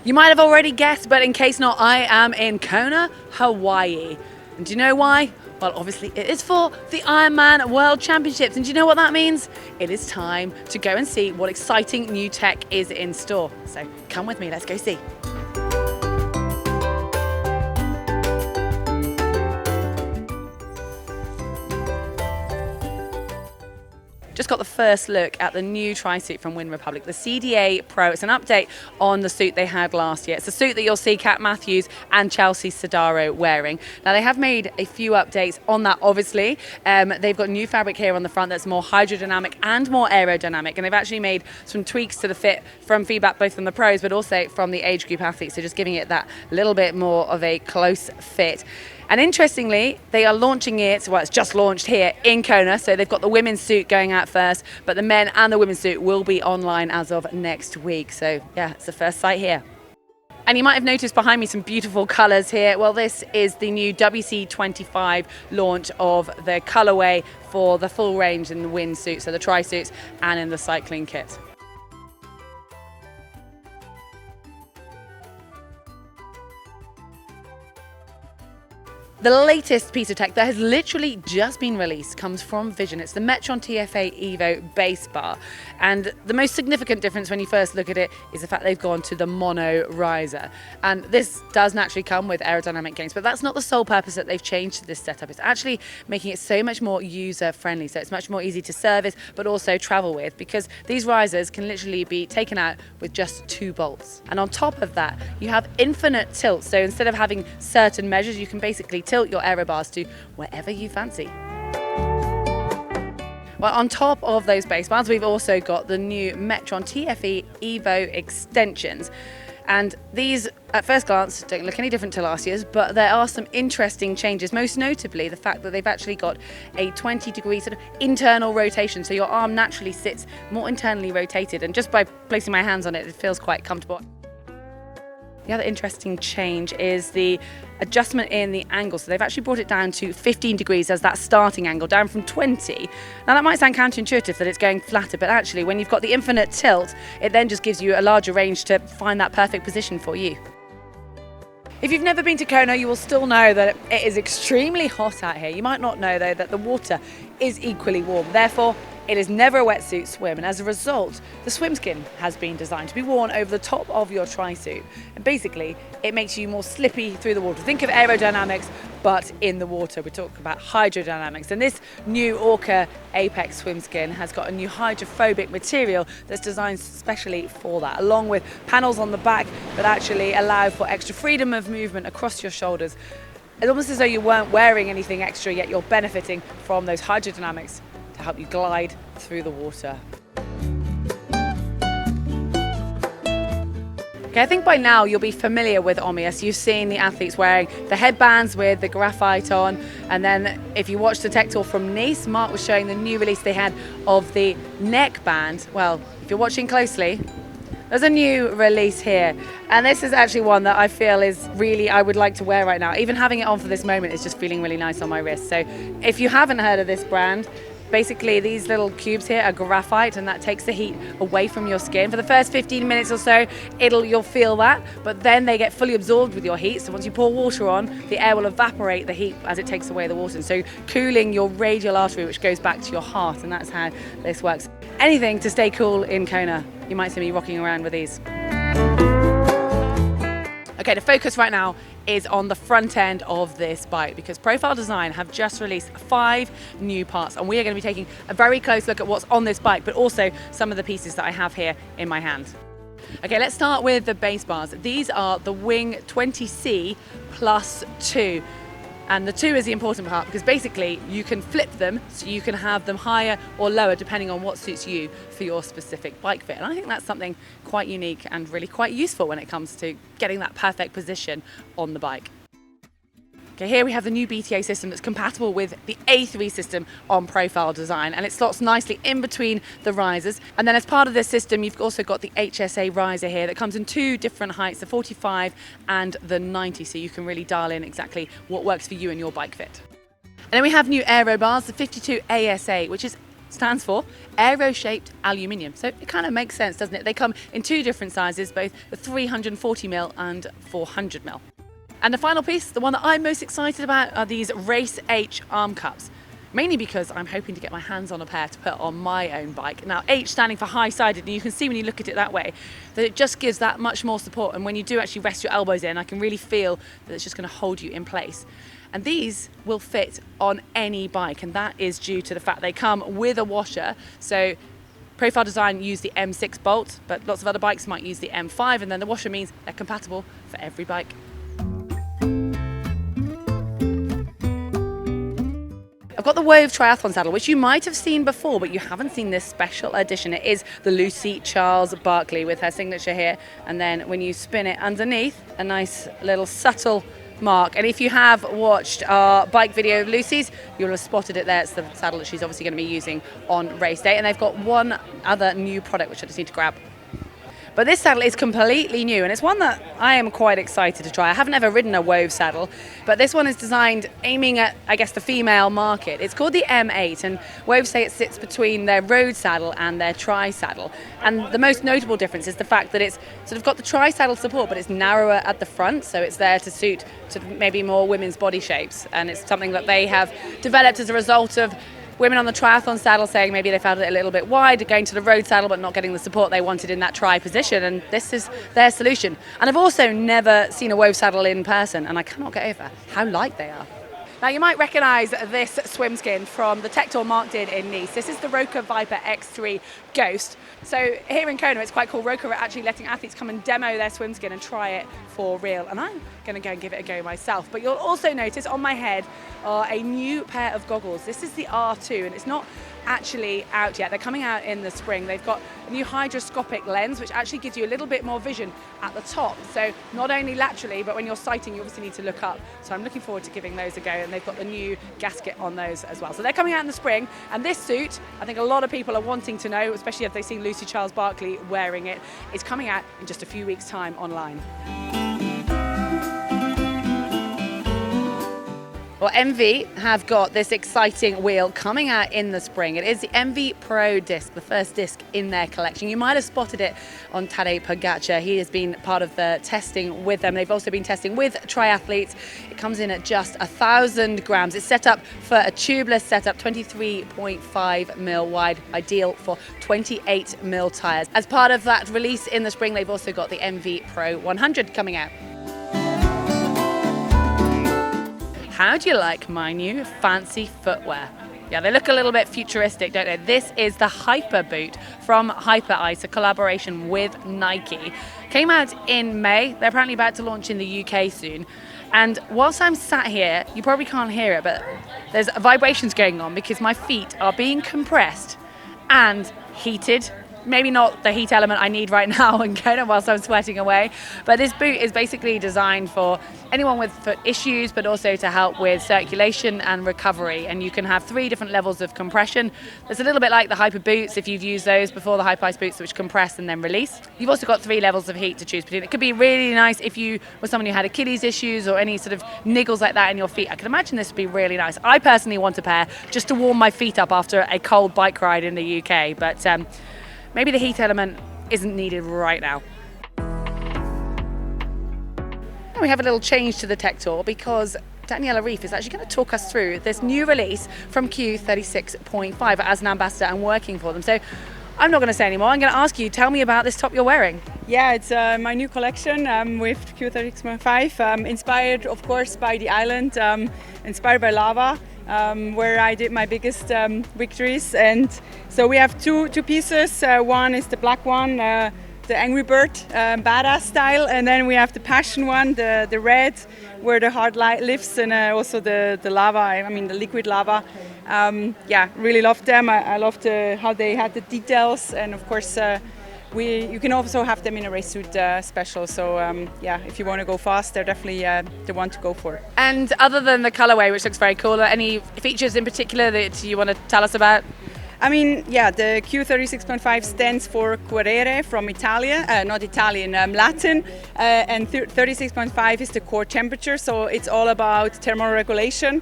You might have already guessed, but in case not, I am in Kona, Hawaii. And do you know why? Well, obviously it is for the Ironman World Championships. And do you know what that means? It is time to go and see what exciting new tech is in store. So come with me, let's go see. Just got the first look at the new tri-suit from Wind Republic, the CDA Pro. It's an update on the suit they had last year. It's a suit that you'll see Kat Matthews and Chelsea Sodaro wearing. Now, they have made a few updates on that, obviously. They've got new fabric here on the front that's more hydrodynamic and more aerodynamic, and they've actually made some tweaks to the fit from feedback both from the pros but also from the age group athletes, so just giving it that little bit more of a close fit. And interestingly, they are launching it, well, it's just launched here in Kona, so they've got the women's suit going out first, but the men and the women's suit will be online as of next week. So yeah, it's the first sight here. And you might have noticed behind me some beautiful colours here. Well, this is the new WC25 launch of the Colourway for the full range in the wind suit, so the tri-suits and in the cycling kit. The latest piece of tech that has literally just been released comes from Vision. It's the Metron TFA Evo Basebar. And the most significant difference when you first look at it is the fact they've gone to the mono riser. And this does naturally come with aerodynamic gains, but that's not the sole purpose that they've changed to this setup. It's actually making it so much more user friendly. So it's much more easy to service, but also travel with, because these risers can literally be taken out with just 2 bolts. And on top of that, you have infinite tilt. So instead of having certain measures, you can basically tilt your aero bars to wherever you fancy. Well, on top of those base bars, we've also got the new Metron TFE Evo extensions. And these, at first glance, don't look any different to last year's, but there are some interesting changes, most notably the fact that they've actually got a 20-degree sort of internal rotation, so your arm naturally sits more internally rotated, and just by placing my hands on it, it feels quite comfortable. The other interesting change is the adjustment in the angle. So they've actually brought it down to 15 degrees as that starting angle, down from 20. Now that might sound counterintuitive that it's going flatter, but actually when you've got the infinite tilt, it then just gives you a larger range to find that perfect position for you. If you've never been to Kona, you will still know that it is extremely hot out here. You might not know though that the water is equally warm. Therefore, it is never a wetsuit swim, and as a result, the Swimskin has been designed to be worn over the top of your tri-suit. And basically, it makes you more slippy through the water. Think of aerodynamics, but in the water. We talk about hydrodynamics. And this new Orca Apex Swimskin has got a new hydrophobic material that's designed specially for that, along with panels on the back that actually allow for extra freedom of movement across your shoulders. It's almost as though you weren't wearing anything extra, yet you're benefiting from those hydrodynamics to help you glide through the water. Okay, I think by now you'll be familiar with Omnius. You've seen the athletes wearing the headbands with the graphite on, and then if you watched the tech tour from Nice, Mark was showing the new release they had of the neckband. Well, if you're watching closely, there's a new release here, and this is actually one that I feel is really, I would like to wear right now. Even having it on for this moment is just feeling really nice on my wrist. So if you haven't heard of this brand, basically these little cubes here are graphite, and that takes the heat away from your skin. For the first 15 minutes or so, you'll feel that, but then they get fully absorbed with your heat. So once you pour water on, the air will evaporate the heat as it takes away the water. So cooling your radial artery, which goes back to your heart, and that's how this works. Anything to stay cool in Kona. You might see me rocking around with these. Okay, the focus right now is on the front end of this bike, because Profile Design have just released 5 new parts, and we are going to be taking a very close look at what's on this bike, but also some of the pieces that I have here in my hand. Okay, let's start with the base bars. These are the Wing 20C plus 2. And the 2 is the important part, because basically you can flip them so you can have them higher or lower depending on what suits you for your specific bike fit. And I think that's something quite unique and really quite useful when it comes to getting that perfect position on the bike. Okay, here we have the new BTA system that's compatible with the A3 system on Profile Design, and it slots nicely in between the risers. And then as part of this system, you've also got the HSA riser here that comes in 2 different heights, the 45 and the 90, so you can really dial in exactly what works for you and your bike fit. And then we have new aero bars, the 52 ASA, which is stands for aero-shaped aluminium. So it kind of makes sense, doesn't it? They come in 2 different sizes, both the 340mm and 400mm. And the final piece, the one that I'm most excited about, are these Race H arm cups. Mainly because I'm hoping to get my hands on a pair to put on my own bike. Now, H standing for high-sided, and you can see when you look at it that way, that it just gives that much more support. And when you do actually rest your elbows in, I can really feel that it's just going to hold you in place. And these will fit on any bike, and that is due to the fact they come with a washer. So Profile Design use the M6 bolt, but lots of other bikes might use the M5, and then the washer means they're compatible for every bike. I've got the Wove Triathlon saddle, which you might have seen before, but you haven't seen this special edition. It is the Lucy Charles-Barclay with her signature here, and then when you spin it underneath, a nice little subtle mark. And if you have watched our bike video of Lucy's, you'll have spotted it there. It's the saddle that she's obviously going to be using on race day. And they've got one other new product which I just need to grab. But this saddle is completely new, and it's one that I am quite excited to try. I haven't ever ridden a Wove saddle, but this one is designed aiming at, I guess, the female market. It's called the M8, and Wove say it sits between their road saddle and their tri-saddle. And the most notable difference is the fact that it's sort of got the tri-saddle support, but it's narrower at the front, so it's there to suit sort of maybe more women's body shapes. And it's something that they have developed as a result of women on the triathlon saddle saying maybe they found it a little bit wide, going to the road saddle but not getting the support they wanted in that tri position, and this is their solution. And I've also never seen a Wove saddle in person, and I cannot get over how light they are. Now you might recognise this swimskin from the tech tour Mark did in Nice. This is the ROKA Viper X3 Ghost. So here in Kona it's quite cool. ROKA are actually letting athletes come and demo their swimskin and try it for real, and I'm going to go and give it a go myself. But you'll also notice on my head are a new pair of goggles. This is the R2, and it's not actually out yet. They're coming out in the spring. They've got a new hydroscopic lens which actually gives you a little bit more vision at the top, so not only laterally but when you're sighting you obviously need to look up. So I'm looking forward to giving those a go, and they've got the new gasket on those as well. So they're coming out in the spring, and this suit, I think a lot of people are wanting to know, especially if they've seen Lucy Charles-Barclay wearing it. It's coming out in just a few weeks' time online. Well, ENVE have got this exciting wheel coming out in the spring. It is the ENVE Pro disc, the first disc in their collection. You might have spotted it on Tadej Pogacar. He has been part of the testing with them. They've also been testing with triathletes. It comes in at just 1,000 grams. It's set up for a tubeless setup, 23.5mm wide, ideal for 28mm tyres. As part of that release in the spring, they've also got the ENVE Pro 100 coming out. How do you like my new fancy footwear? Yeah, they look a little bit futuristic, don't they? This is the Hyperboot from Hyperice, a collaboration with Nike. Came out in May. They're apparently about to launch in the UK soon. And whilst I'm sat here, you probably can't hear it, but there's vibrations going on because my feet are being compressed and heated. Maybe not the heat element I need right now in Kona whilst I'm sweating away, but this boot is basically designed for anyone with foot issues, but also to help with circulation and recovery. And you can have 3 different levels of compression. It's a little bit like the Hyper boots if you've used those before, the Hyperice boots, which compress and then release. You've also got 3 levels of heat to choose between. It could be really nice if you were someone who had Achilles issues or any sort of niggles like that in your feet. I can imagine this would be really nice. I personally want a pair just to warm my feet up after a cold bike ride in the UK, but maybe the heat element isn't needed right now. And we have a little change to the tech tour because Daniela is actually going to talk us through this new release from Q36.5 as an ambassador and working for them. So I'm not going to say anymore. I'm going to ask you, tell me about this top you're wearing. Yeah, it's my new collection with Q36.5, inspired of course by the island, inspired by lava. Where I did my biggest victories, and so we have two pieces. One is the black one, the Angry Bird badass style, and then we have the passion one, the red, where the heart lives, and also the lava. I mean the liquid lava. Yeah, really loved them. I loved how they had the details, and of course. You can also have them in a race suit special, so yeah, if you want to go fast, they're definitely the one to go for. And other than the colourway, which looks very cool, are any features in particular that you want to tell us about? I mean, yeah, the Q36.5 stands for Correre from Italian, not Italian, Latin, and 36.5 is the core temperature, so it's all about thermoregulation.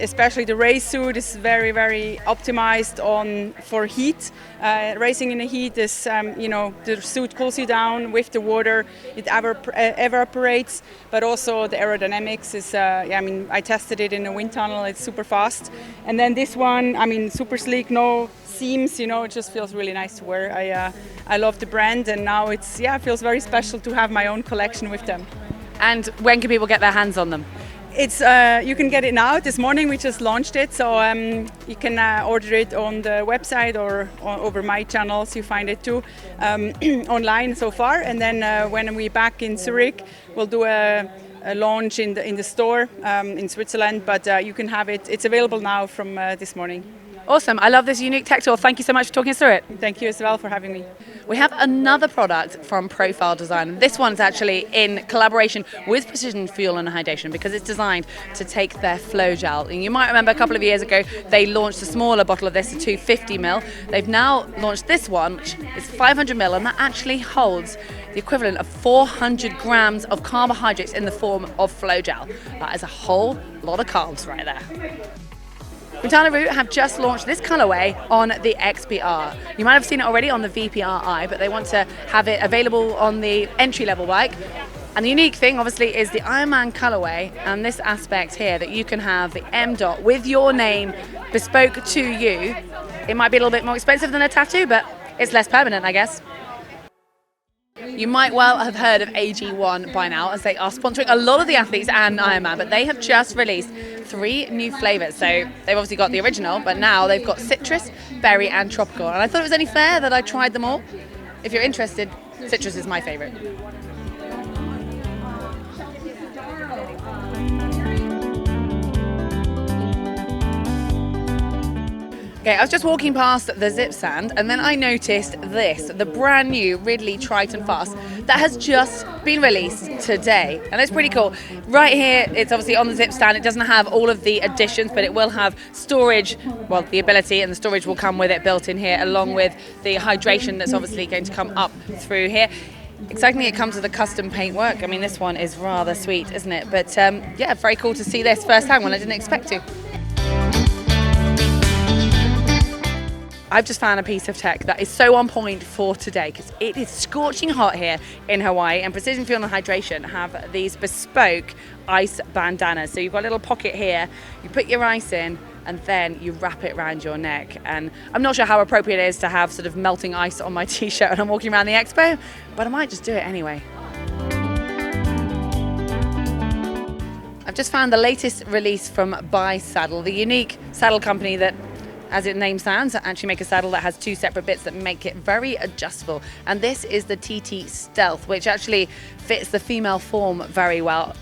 Especially the race suit is very, very optimized for heat. Racing in the heat is, you know, the suit cools you down with the water, it evaporates, but also the aerodynamics is, I mean, I tested it in a wind tunnel, it's super fast. And then this one, I mean, super sleek, no seams, you know, it just feels really nice to wear. I love the brand, and now it's, yeah, it feels very special to have my own collection with them. And when can people get their hands on them? It's you can get it now. This morning we just launched it, so you can order it on the website or over my channels. You find it too online so far. And then when we're back in Zurich, we'll do a launch in the store in Switzerland. But you can have it. It's available now from this morning. Awesome. I love this unique tech tool. Thank you so much for talking us through it. Thank you as well for having me. We have another product from Profile Design. This one's actually in collaboration with Precision Fuel and Hydration because it's designed to take their flow gel. And you might remember a couple of years ago, they launched a smaller bottle of this, a 250ml. They've now launched this one, which is 500ml, and that actually holds the equivalent of 400 grams of carbohydrates in the form of flow gel. That is a whole lot of carbs right there. Quintana have just launched this colourway on the XPR. You might have seen it already on the VPRI, but they want to have it available on the entry-level bike. And the unique thing, obviously, is the Ironman colourway and this aspect here that you can have the M dot with your name bespoke to you. It might be a little bit more expensive than a tattoo, but it's less permanent, I guess. You might well have heard of AG1 by now, as they are sponsoring a lot of the athletes and Ironman, but they have just released 3 new flavours. So they've obviously got the original, but now they've got citrus, berry and tropical. And I thought it was only fair that I tried them all. If you're interested, citrus is my favourite. Okay, I was just walking past the Zip Stand and then I noticed this, the brand new Ridley Triton Fast that has just been released today. And it's pretty cool. Right here, it's obviously on the Zip Stand. It doesn't have all of the additions, but it will have storage, well, the ability, and the storage will come with it built in here, along with the hydration that's obviously going to come up through here. Excitingly, it comes with a custom paintwork. I mean, this one is rather sweet, isn't it? But yeah, very cool to see this firsthand when I didn't expect to. I've just found a piece of tech that is so on point for today because it is scorching hot here in Hawaii, and Precision Fuel and Hydration have these bespoke ice bandanas. So you've got a little pocket here, you put your ice in and then you wrap it around your neck. And I'm not sure how appropriate it is to have sort of melting ice on my t-shirt when I'm walking around the expo, but I might just do it anyway. I've just found the latest release from BiSaddle, the unique saddle company that, as its name sounds, actually make a saddle that has 2 separate bits that make it very adjustable. And this is the TT Stealth, which actually fits the female form very well.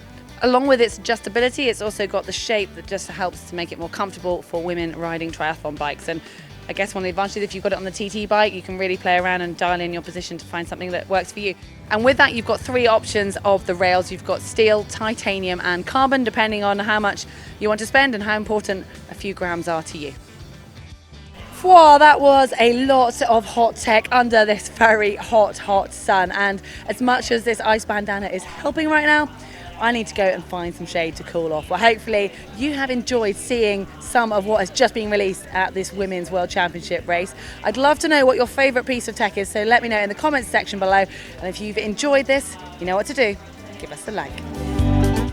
Along with its adjustability, it's also got the shape that just helps to make it more comfortable for women riding triathlon bikes. And I guess one of the advantages, if you've got it on the TT bike, you can really play around and dial in your position to find something that works for you. And with that, you've got 3 options of the rails. You've got steel, titanium and carbon, depending on how much you want to spend and how important a few grams are to you. Wow, that was a lot of hot tech under this very hot sun, and as much as this ice bandana is helping right now, I need to go and find some shade to cool off. Well, hopefully you have enjoyed seeing some of what has just been released at this Women's World Championship race. I'd love to know what your favourite piece of tech is, so let me know in the comments section below, and if you've enjoyed this, you know what to do, give us a like.